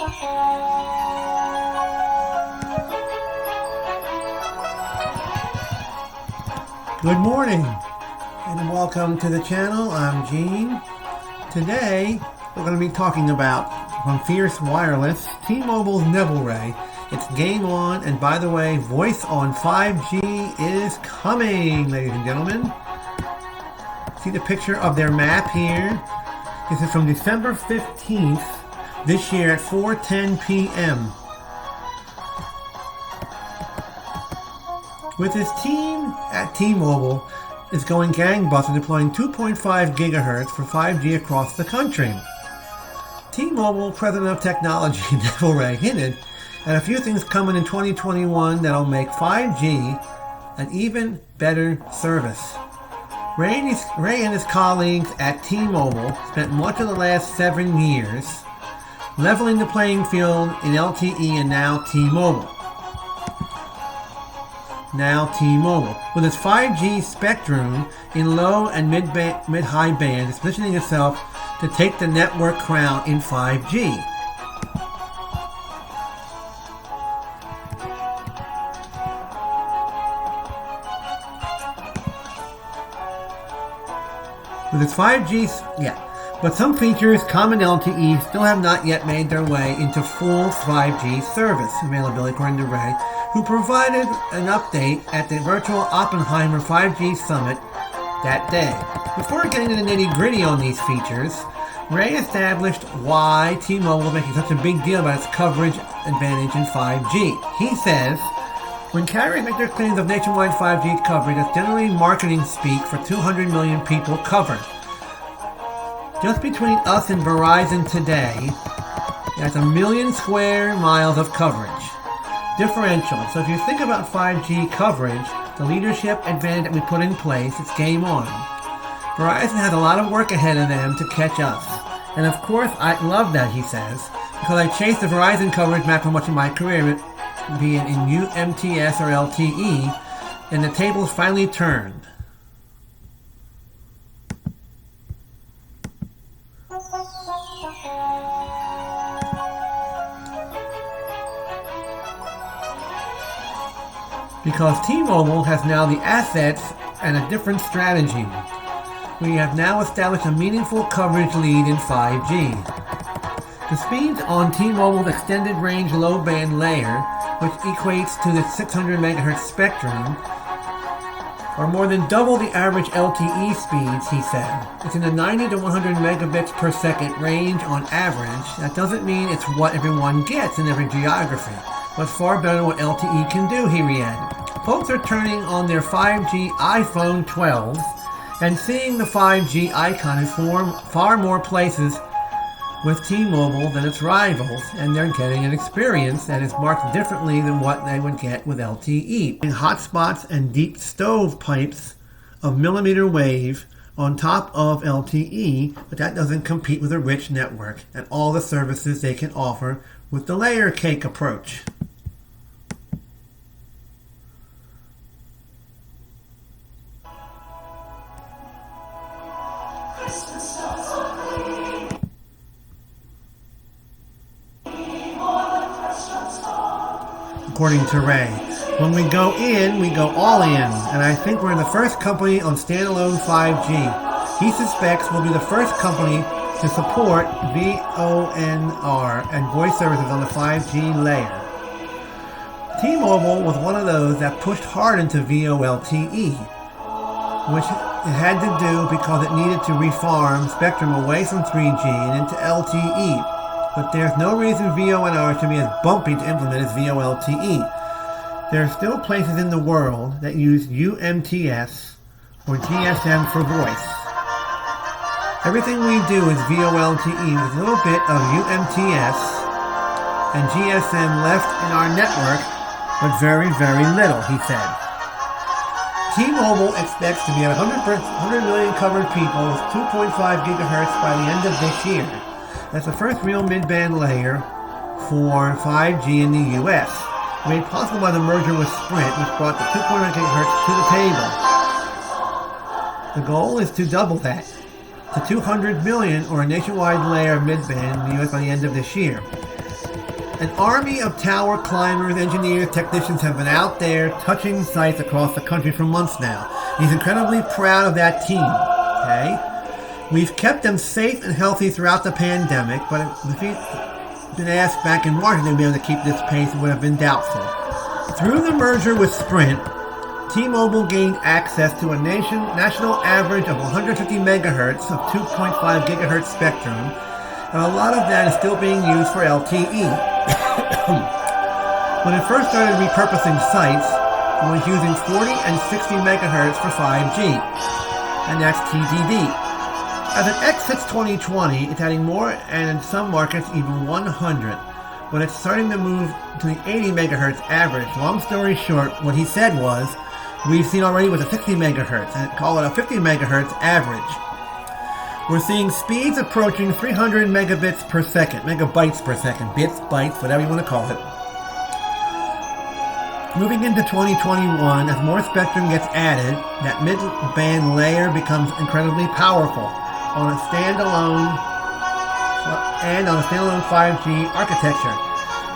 Good morning and welcome to the channel. I'm Gene. Today we're going to be talking about from Fierce Wireless, T-Mobile's Neville Ray. It's game on, and by the way, voice on 5G is coming, ladies and gentlemen. See the picture of their map here? This is from December 15th this year at 4:10 p.m. With his team at T-Mobile is going gangbusters, deploying 2.5 gigahertz for 5G across the country. T-Mobile President of Technology Neville Ray hinted at a few things coming in 2021 that'll make 5G an even better service. Ray and his colleagues at T-Mobile spent much of the last 7 years leveling the playing field in LTE and now T-Mobile. With its 5G spectrum in low and mid-high band, is positioning itself to take the network crown in 5G. With its 5G, but some features common LTE still have not yet made their way into full 5G service availability, according to Ray, who provided an update at the virtual Oppenheimer 5G Summit that day. Before getting to the nitty-gritty on these features, Ray established why T-Mobile is making such a big deal about its coverage advantage in 5G. He says, when carriers make their claims of nationwide 5G coverage, it's generally marketing speak for 200 million people covered. Just between us and Verizon today, that's 1 million square miles of coverage. Differential. So if you think about 5G coverage, the leadership advantage that we put in place, it's game on. Verizon has a lot of work ahead of them to catch us. And of course, I love that, he says, because I chased the Verizon coverage map for much of my career, be it in UMTS or LTE, and the tables finally turned. Because T-Mobile has now the assets and a different strategy. We have now established a meaningful coverage lead in 5G. The speeds on T-Mobile's extended range low band layer, which equates to the 600 MHz spectrum, are more than double the average LTE speeds, he said. It's in the 90 to 100 megabits per second range on average. That doesn't mean it's what everyone gets in every geography, but far better than what LTE can do, he added. Folks are turning on their 5G iPhone 12 and seeing the 5G icon in far more places with T-Mobile than its rivals, and they're getting an experience that is marked differently than what they would get with LTE. In hotspots and deep stovepipes of millimeter wave on top of LTE, but that doesn't compete with a rich network and all the services they can offer with the layer cake approach. According to Ray, when we go in, we go all in, and I think we're the first company on standalone 5G. He suspects we'll be the first company to support VoNR and voice services on the 5G layer. T-Mobile was one of those that pushed hard into VoLTE, which it had to do because it needed to refarm spectrum away from 3G and into LTE. But there's no reason VoNR should be as bumpy to implement as VoLTE. There are still places in the world that use UMTS or GSM for voice. Everything we do is VoLTE with a little bit of UMTS and GSM left in our network, but very, very little, he said. T-Mobile expects to be at 100 million covered people with 2.5 gigahertz by the end of this year. That's the first real mid-band layer for 5G in the US, made possible by the merger with Sprint, which brought the 2.1 gigahertz to the table. The goal is to double that to 200 million, or a nationwide layer of mid-band in the US by the end of this year. An army of tower climbers, engineers, technicians have been out there touching sites across the country for months now. He's incredibly proud of that team. Okay? We've kept them safe and healthy throughout the pandemic, but if he'd been asked back in March if they'd be able to keep this pace, it would have been doubtful. Through the merger with Sprint, T-Mobile gained access to a national average of 150 megahertz of 2.5 gigahertz spectrum, and a lot of that is still being used for LTE. When it first started repurposing sites, it was using 40 and 60 megahertz for 5G, and that's TDD. As it exits 2020, it's adding more, and in some markets even 100. When it's starting to move to the 80 megahertz average, long story short, what he said was, we've seen already with a 60 megahertz, and call it a 50 megahertz average. We're seeing speeds approaching 300 megabits per second, megabytes per second, bits, bytes, whatever you want to call it. Moving into 2021, as more spectrum gets added, that mid-band layer becomes incredibly powerful on a standalone 5G architecture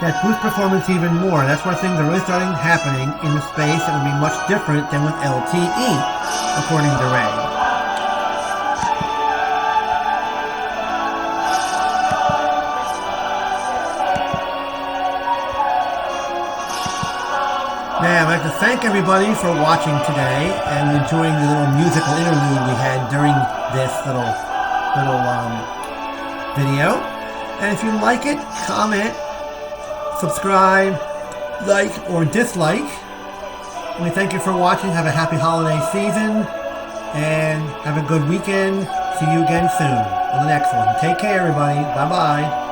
that boosts performance even more. That's where things are really starting happening in the space that will be much different than with LTE, according to Ray. Now, I'd like to thank everybody for watching today and enjoying the little musical interlude we had during this little video. And if you like it, comment, subscribe, like, or dislike. We thank you for watching. Have a happy holiday season and have a good weekend. See you again soon on the next one. Take care, everybody. Bye-bye.